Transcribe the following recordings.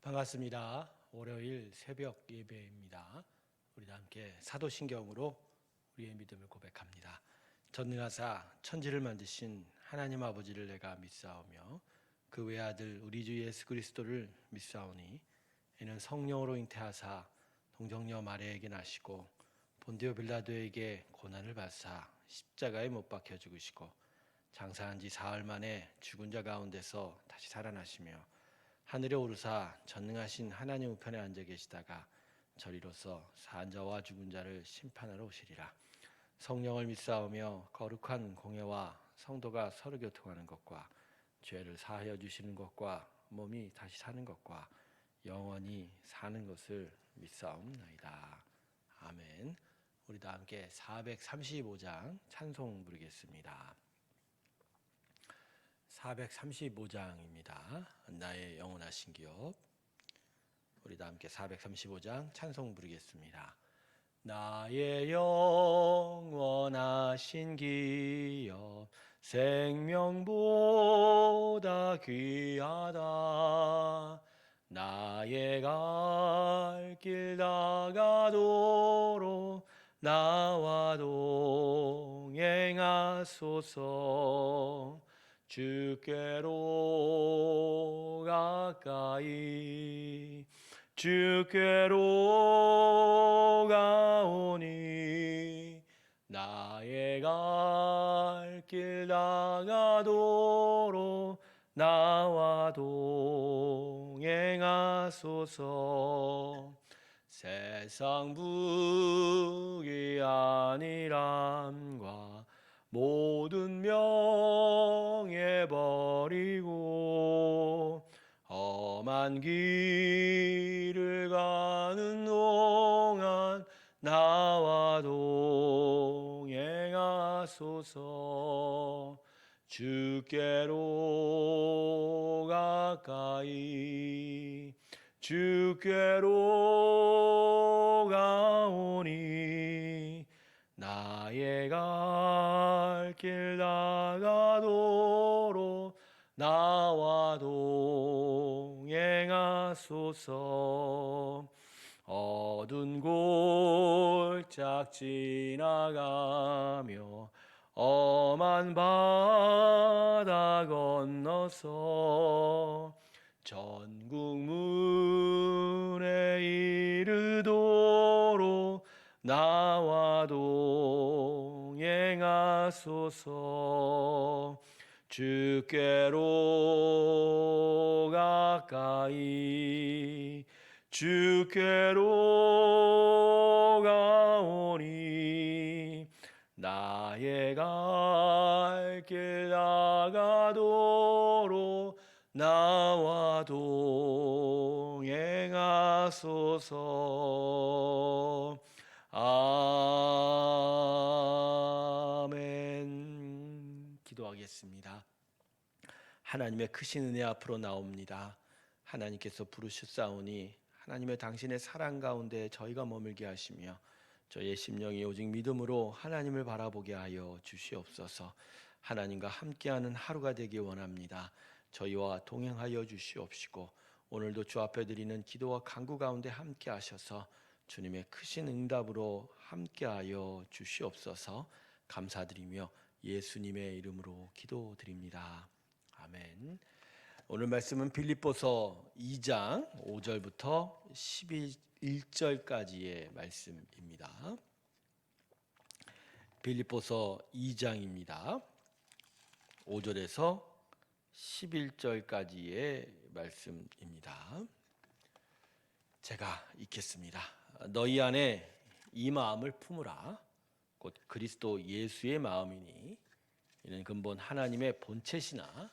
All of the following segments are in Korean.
반갑습니다. 월요일 새벽 예배입니다. 우리 다 함께 사도신경으로 우리의 믿음을 고백합니다. 전능하사 천지를 만드신 하나님 아버지를 내가 믿사오며 그 외아들 우리 주 예수 그리스도를 믿사오니 이는 성령으로 잉태하사 동정녀 마리아에게 나시고 본디오 빌라도에게 고난을 받사 십자가에 못 박혀 죽으시고 장사한 지 사흘 만에 죽은 자 가운데서 다시 살아나시며 하늘에 오르사 전능하신 하나님 우편에 앉아 계시다가 저리로서 산 자와 죽은 자를 심판하러 오시리라. 성령을 믿사오며 거룩한 공예와 성도가 서로 교통하는 것과 죄를 사하여 주시는 것과 몸이 다시 사는 것과 영원히 사는 것을 믿사옵나이다. 아멘. 우리 다 함께 435장 찬송 부르겠습니다. 435장입니다. 나의 영원하신 기업. 우리 다 함께 435장 찬송 부르겠습니다. 나의 영원하신 기업 생명보다 귀하다. 나의 갈 길 다가도록 나와 동행하소서. 주께로 가까이 주께로 가오니 나의 갈 길 다가도록 나와 동행하소서. 세상 부귀 아니람과 모든 명예 버리고 험한 길을 가는 동안 나와 동행하소서. 주께로 가까이 주께로 가오니 나의 갈 길 다가도록 나와 동행하소서. 어두운 골짝 지나가며 엄한 바다 건너서 전국 문에 이르도록 나와 동행하소서. 주께로 가까이 주께로 가오니 나의 갈 길 다가도록 나와 동행하소서. 아멘. 기도하겠습니다. 하나님의 크신 은혜 앞으로 나옵니다. 하나님께서 부르셨사오니 하나님의 당신의 사랑 가운데 저희가 머물게 하시며 저희의 심령이 오직 믿음으로 하나님을 바라보게 하여 주시옵소서. 하나님과 함께하는 하루가 되기 원합니다. 저희와 동행하여 주시옵시고 오늘도 주 앞에 드리는 기도와 간구 가운데 함께 하셔서 주님의 크신 응답으로 함께하여 주시옵소서. 감사드리며 예수님의 이름으로 기도드립니다. 아멘. 오늘 말씀은 빌립보서 2장 5절부터 11절까지의 말씀입니다. 빌립보서 2장입니다. 5절에서 11절까지의 말씀입니다. 제가 읽겠습니다. 너희 안에 이 마음을 품으라. 곧 그리스도 예수의 마음이니 이는 근본 하나님의 본체시나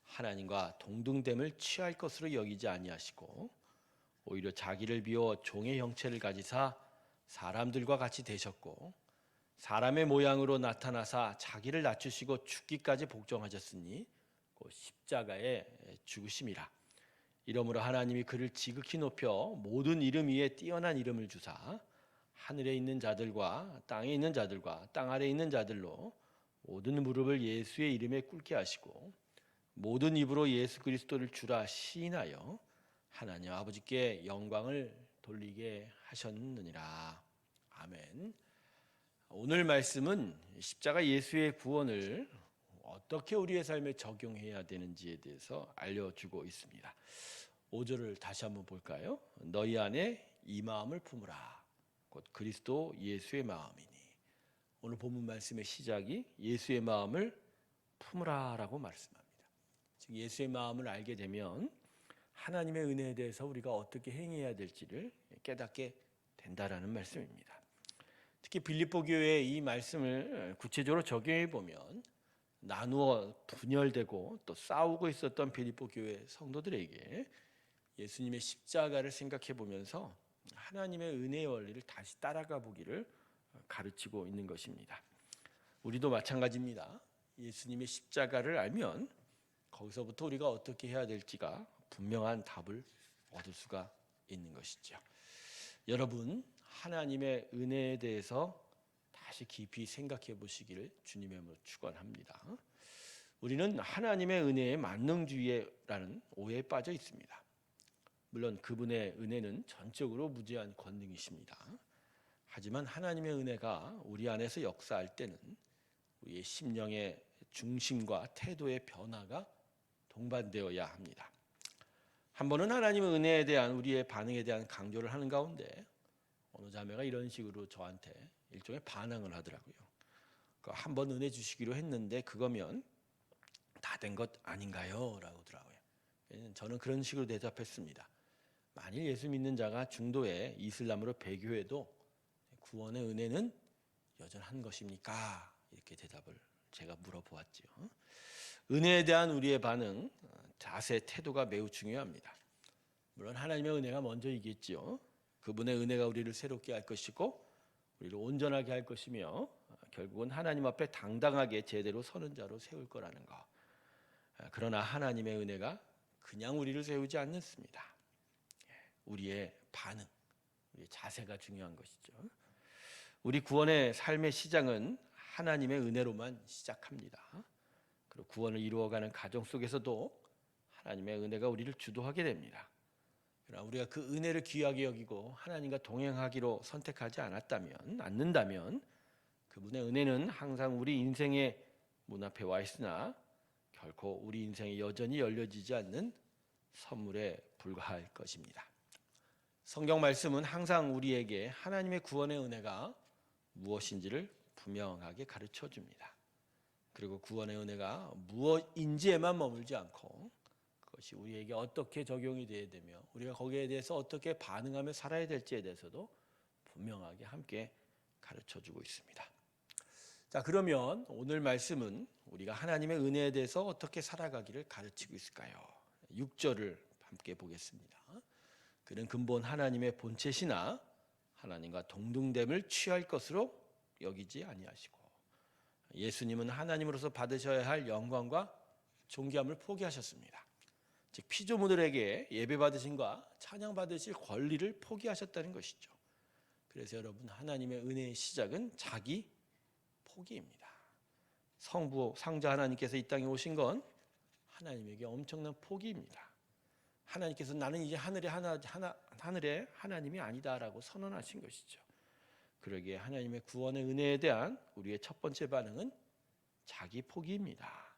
하나님과 동등됨을 취할 것으로 여기지 아니하시고 오히려 자기를 비워 종의 형체를 가지사 사람들과 같이 되셨고 사람의 모양으로 나타나사 자기를 낮추시고 죽기까지 복종하셨으니 곧 십자가에 죽으심이라. 이러므로 하나님이 그를 지극히 높여 모든 이름 위에 뛰어난 이름을 주사 하늘에 있는 자들과 땅에 있는 자들과 땅 아래에 있는 자들로 모든 무릎을 예수의 이름에 꿇게 하시고 모든 입으로 예수 그리스도를 주라 시인하여 하나님 아버지께 영광을 돌리게 하셨느니라. 아멘. 오늘 말씀은 십자가 예수의 구원을 어떻게 우리의 삶에 적용해야 되는지에 대해서 알려주고 있습니다. 5절을 다시 한번 볼까요? 너희 안에 이 마음을 품으라. 곧 그리스도 예수의 마음이니. 오늘 본문 말씀의 시작이 예수의 마음을 품으라라고 말씀합니다. 즉 예수의 마음을 알게 되면 하나님의 은혜에 대해서 우리가 어떻게 행해야 될지를 깨닫게 된다라는 말씀입니다. 특히 빌립보 교회의 이 말씀을 구체적으로 적용해 보면 나누어 분열되고 또 싸우고 있었던 빌립보 교회 성도들에게 예수님의 십자가를 생각해 보면서 하나님의 은혜의 원리를 다시 따라가 보기를 가르치고 있는 것입니다. 우리도 마찬가지입니다. 예수님의 십자가를 알면 거기서부터 우리가 어떻게 해야 될지가 분명한 답을 얻을 수가 있는 것이죠. 여러분, 하나님의 은혜에 대해서 다시 깊이 생각해 보시기를 주님의 이름으로 축원합니다. 우리는 하나님의 은혜의 만능주의라는 오해에 빠져 있습니다. 물론 그분의 은혜는 전적으로 무제한 권능이십니다. 하지만 하나님의 은혜가 우리 안에서 역사할 때는 우리의 심령의 중심과 태도의 변화가 동반되어야 합니다. 한 번은 하나님의 은혜에 대한 우리의 반응에 대한 강조를 하는 가운데 어느 자매가 이런 식으로 저한테 일종의 반항을 하더라고요. 한 번 은혜 주시기로 했는데 그거면 다 된 것 아닌가요? 라고 하더라고요. 저는 그런 식으로 대답했습니다. 만일 예수 믿는 자가 중도에 이슬람으로 배교해도 구원의 은혜는 여전한 것입니까? 이렇게 대답을 제가 물어보았죠. 은혜에 대한 우리의 반응, 자세, 태도가 매우 중요합니다. 물론 하나님의 은혜가 먼저이겠지요. 그분의 은혜가 우리를 새롭게 할 것이고 우리를 온전하게 할 것이며 결국은 하나님 앞에 당당하게 제대로 서는 자로 세울 거라는 것. 그러나 하나님의 은혜가 그냥 우리를 세우지 않습니다. 우리의 반응, 우리의 자세가 중요한 것이죠. 우리 구원의 삶의 시작은 하나님의 은혜로만 시작합니다. 그리고 구원을 이루어가는 가정 속에서도 하나님의 은혜가 우리를 주도하게 됩니다. 그러나 우리가 그 은혜를 귀하게 여기고 하나님과 동행하기로 선택하지 않는다면 그분의 은혜는 항상 우리 인생의 문 앞에 와 있으나 결코 우리 인생에 여전히 열려지지 않는 선물에 불과할 것입니다. 성경 말씀은 항상 우리에게 하나님의 구원의 은혜가 무엇인지를 분명하게 가르쳐 줍니다. 그리고 구원의 은혜가 무엇인지에만 머물지 않고 그것이 우리에게 어떻게 적용이 되어야 되며 우리가 거기에 대해서 어떻게 반응하며 살아야 될지에 대해서도 분명하게 함께 가르쳐 주고 있습니다. 자, 그러면 오늘 말씀은 우리가 하나님의 은혜에 대해서 어떻게 살아가기를 가르치고 있을까요? 6절을 함께 보겠습니다. 그는 근본 하나님의 본체시나 하나님과 동등됨을 취할 것으로 여기지 아니하시고 예수님은 하나님으로서 받으셔야 할 영광과 존귀함을 포기하셨습니다. 즉 피조물들에게 예배받으심과 찬양받으실 권리를 포기하셨다는 것이죠. 그래서 여러분, 하나님의 은혜의 시작은 자기 포기입니다. 성부, 상자 하나님께서 이 땅에 오신 건 하나님에게 엄청난 포기입니다. 하나님께서 나는 이제 하늘의 하나님이 아니다라고 선언하신 것이죠. 그러기에 하나님의 구원의 은혜에 대한 우리의 첫 번째 반응은 자기 포기입니다.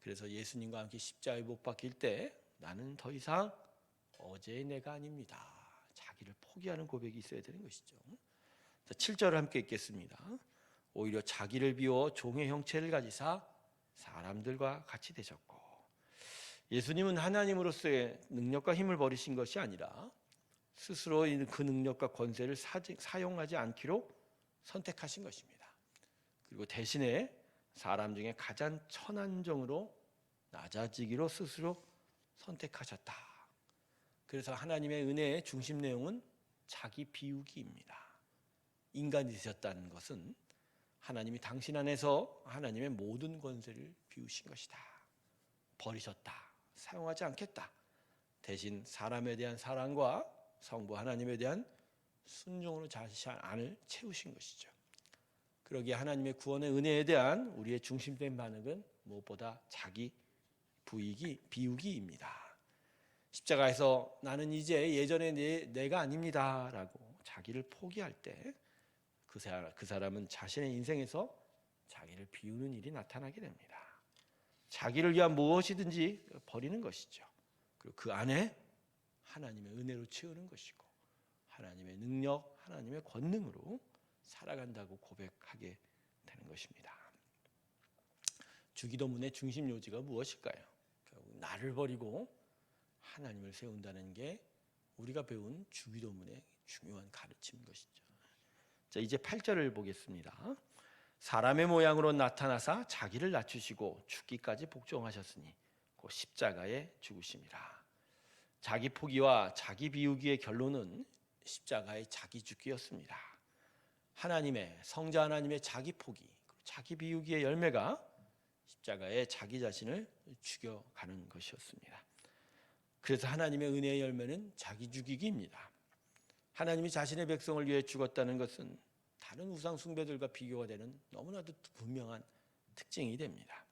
그래서 예수님과 함께 십자가에 못 박힐 때 나는 더 이상 어제의 내가 아닙니다. 자기를 포기하는 고백이 있어야 되는 것이죠. 7절을 함께 읽겠습니다. 오히려 자기를 비워 종의 형체를 가지사 사람들과 같이 되셨고 예수님은 하나님으로서의 능력과 힘을 버리신 것이 아니라 스스로 그 능력과 권세를 사용하지 않기로 선택하신 것입니다. 그리고 대신에 사람 중에 가장 천한 종으로 낮아지기로 스스로 선택하셨다. 그래서 하나님의 은혜의 중심 내용은 자기 비우기입니다. 인간이 되셨다는 것은 하나님이 당신 안에서 하나님의 모든 권세를 비우신 것이다. 버리셨다. 사용하지 않겠다. 대신 사람에 대한 사랑과 성부 하나님에 대한 순종으로 자신 안을 채우신 것이죠. 그러기에 하나님의 구원의 은혜에 대한 우리의 중심된 반응은 무엇보다 자기 비우기입니다. 십자가에서 나는 이제 예전에 내가 아닙니다라고 자기를 포기할 때 그 사람은 자신의 인생에서 자기를 비우는 일이 나타나게 됩니다. 자기를 위한 무엇이든지 버리는 것이죠. 그리고 그 안에 하나님의 은혜로 채우는 것이고 하나님의 능력, 하나님의 권능으로 살아간다고 고백하게 되는 것입니다. 주기도문의 중심 요지가 무엇일까요? 결국 나를 버리고 하나님을 세운다는 게 우리가 배운 주기도문의 중요한 가르침인 것이죠. 자, 이제 8절을 보겠습니다. 사람의 모양으로 나타나사 자기를 낮추시고 죽기까지 복종하셨으니 곧 십자가에 죽으심이라. 자기 포기와 자기 비우기의 결론은 십자가의 자기 죽기였습니다. 하나님의 성자 하나님의 자기 포기, 자기 비우기의 열매가 십자가에 자기 자신을 죽여가는 것이었습니다. 그래서 하나님의 은혜의 열매는 자기 죽이기입니다. 하나님이 자신의 백성을 위해 죽었다는 것은 다른 우상 숭배들과 비교가 되는 너무나도 분명한 특징이 됩니다.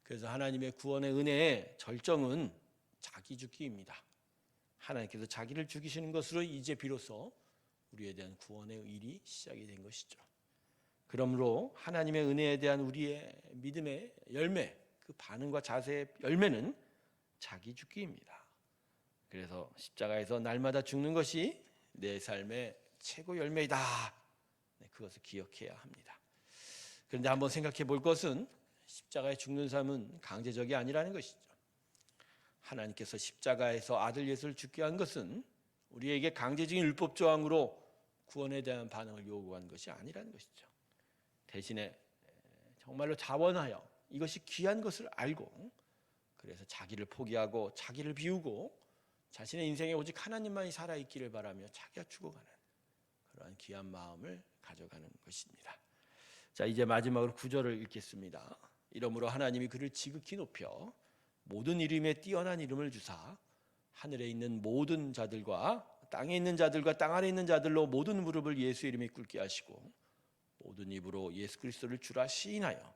그래서 하나님의 구원의 은혜의 절정은 자기 죽기입니다. 하나님께서 자기를 죽이시는 것으로 이제 비로소 우리에 대한 구원의 일이 시작이 된 것이죠. 그러므로 하나님의 은혜에 대한 우리의 믿음의 열매, 그 반응과 자세의 열매는 자기 죽기입니다. 그래서 십자가에서 날마다 죽는 것이 내 삶의 최고 열매이다. 그것을 기억해야 합니다. 그런데 한번 생각해 볼 것은 십자가에 죽는 삶은 강제적이 아니라는 것이죠. 하나님께서 십자가에서 아들 예수를 죽게 한 것은 우리에게 강제적인 율법 조항으로 구원에 대한 반응을 요구한 것이 아니라는 것이죠. 대신에 정말로 자원하여 이것이 귀한 것을 알고 그래서 자기를 포기하고 자기를 비우고 자신의 인생에 오직 하나님만이 살아있기를 바라며 자기가 죽어가는 그러한 귀한 마음을 가져가는 것입니다. 자, 이제 마지막으로 9절을 읽겠습니다. 이러므로 하나님이 그를 지극히 높여 모든 이름에 뛰어난 이름을 주사 하늘에 있는 모든 자들과 땅에 있는 자들과 땅 아래 있는 자들로 모든 무릎을 예수 이름에 꿇게 하시고 모든 입으로 예수 그리스도를 주라 시인하여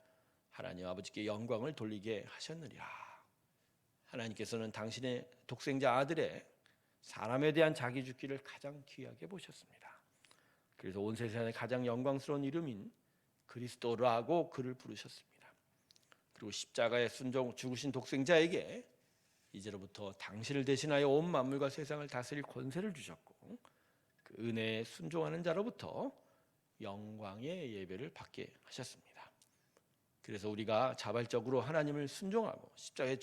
하나님 아버지께 영광을 돌리게 하셨느니라. 하나님께서는 당신의 독생자 아들의 사람에 대한 자기 죽기를 가장 귀하게 보셨습니다. 그래서 온 세상에 가장 영광스러운 이름인 그리스도라고 그를 부르셨습니다. 그리고 십자가에 죽으신 독생자에게 이제로부터 당신을 대신하여 온 만물과 세상을 다스릴 권세를 주셨고 그 은혜에 순종하는 자로부터 영광의 예배를 받게 하셨습니다. 그래서 우리가 자발적으로 하나님을 순종하고 십자가에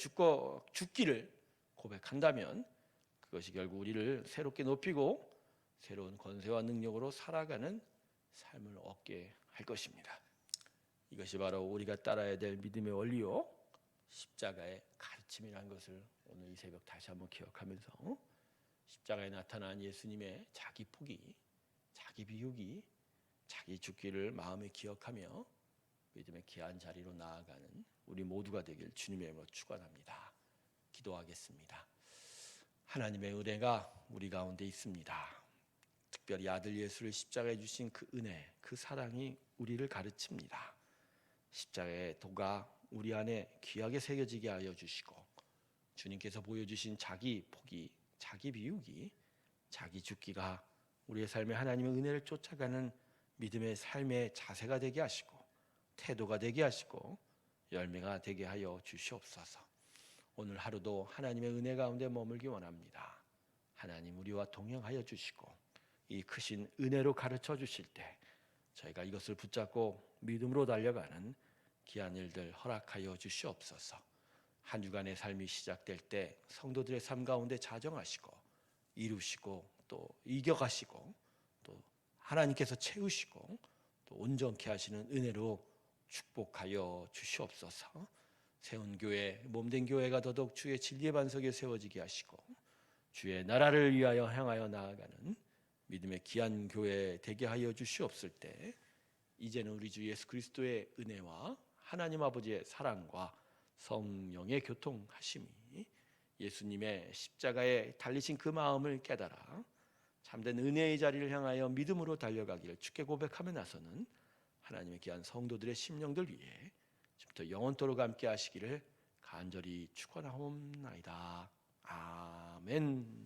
죽기를 고백한다면 그것이 결국 우리를 새롭게 높이고 새로운 권세와 능력으로 살아가는 삶을 얻게 할 것입니다. 이것이 바로 우리가 따라야 될 믿음의 원리요 십자가의 가르침이라는 것을 오늘 이 새벽 다시 한번 기억하면서 십자가에 나타난 예수님의 자기 포기, 자기 비우기, 자기 죽기를 마음에 기억하며 믿음의 귀한 자리로 나아가는 우리 모두가 되길 주님의 이름으로 축원합니다. 기도하겠습니다. 하나님의 은혜가 우리 가운데 있습니다. 특별히 아들 예수를 십자가에 주신 그 은혜, 그 사랑이 우리를 가르칩니다. 십자가의 도가 우리 안에 귀하게 새겨지게 하여 주시고 주님께서 보여주신 자기 포기, 자기 비우기, 자기 죽기가 우리의 삶에 하나님의 은혜를 쫓아가는 믿음의 삶의 자세가 되게 하시고 태도가 되게 하시고 열매가 되게 하여 주시옵소서. 오늘 하루도 하나님의 은혜 가운데 머물기 원합니다. 하나님 우리와 동행하여 주시고 이 크신 은혜로 가르쳐 주실 때 저희가 이것을 붙잡고 믿음으로 달려가는 귀한 일들 허락하여 주시옵소서. 한 주간의 삶이 시작될 때 성도들의 삶 가운데 자정하시고 이루시고 또 이겨가시고 또 하나님께서 채우시고 또 온전케 하시는 은혜로 축복하여 주시옵소서. 세운 교회, 몸된 교회가 더더욱 주의 진리의 반석에 세워지게 하시고 주의 나라를 위하여 향하여 나아가는 믿음의 귀한 교회 되게 하여 주시옵을 때 이제는 우리 주 예수 그리스도의 은혜와 하나님 아버지의 사랑과 성령의 교통하심이 예수님의 십자가에 달리신 그 마음을 깨달아 참된 은혜의 자리를 향하여 믿음으로 달려가기를 주께 고백하며 나서는 하나님의 귀한 성도들의 심령들 위해 지금부터 영원토록 함께 하시기를 간절히 축원하옵나이다. 아멘. 아멘.